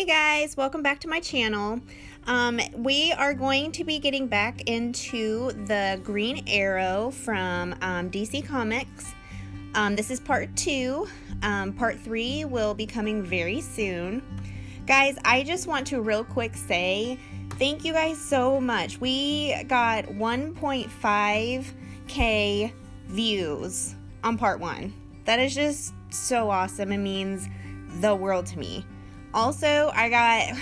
Hey guys, welcome back to my channel. We are going to be getting back into the Green Arrow from DC Comics. This is part 2. Part 3 will be coming very soon. Guys, I just want to real quick say thank you guys so much. We got 1.5K views on part 1. That is just so awesome. It means the world to me. Also, I got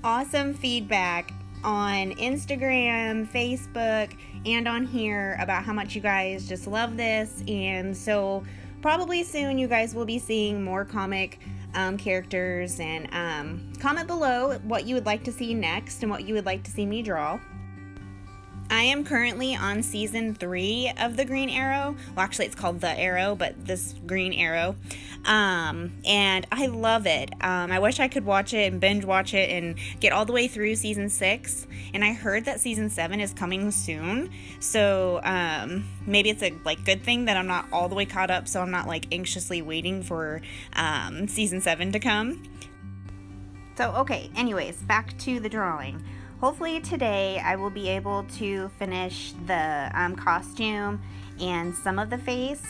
awesome feedback on Instagram, Facebook, and on here about how much you guys just love this, and so probably soon you guys will be seeing more comic characters, and comment below what you would like to see next and what you would like to see me draw. I am currently on season 3 of the Green Arrow. Well, actually it's called The Arrow, but this Green Arrow. And I love it. I wish I could watch it and binge watch it and get all the way through season 6. And I heard that season 7 is coming soon. So maybe it's a good thing that I'm not all the way caught up, so I'm not anxiously waiting for season 7 to come. So okay, anyways, back to the drawing. Hopefully today I will be able to finish the costume and some of the face.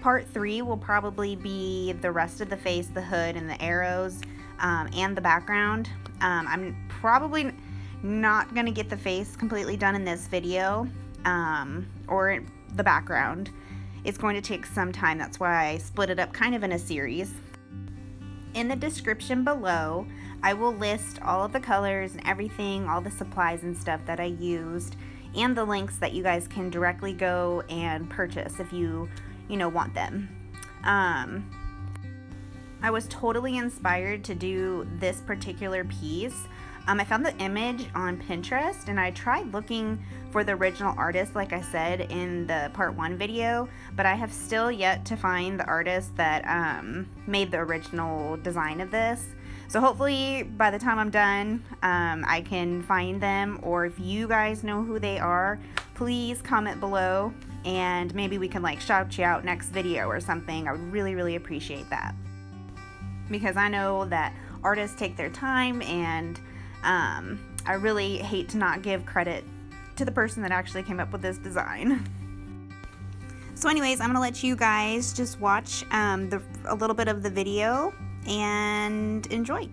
Part 3 will probably be the rest of the face, the hood and the arrows, and the background. I'm probably not going to get the face completely done in this video, or the background. It's going to take some time. That's why I split it up kind of in a series. In the description below, I will list all of the colors and everything, all the supplies and stuff that I used, and the links that you guys can directly go and purchase if you want them. I was totally inspired to do this particular piece. I found the image on Pinterest, and I tried looking for the original artist, like I said in the part 1 video, but I have still yet to find the artist that made the original design of this. So hopefully by the time I'm done, I can find them, or if you guys know who they are, please comment below, and maybe we can shout you out next video or something. I would really, really appreciate that, because I know that artists take their time, and I really hate to not give credit to the person that actually came up with this design. So anyways, I'm gonna let you guys just watch a little bit of the video and enjoy.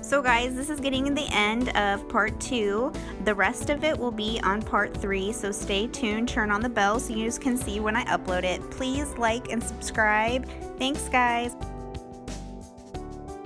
So guys, this is getting the end of part 2. The rest of it will be on part 3, so stay tuned, turn on the bell so you can see when I upload it. Please like and subscribe. Thanks guys.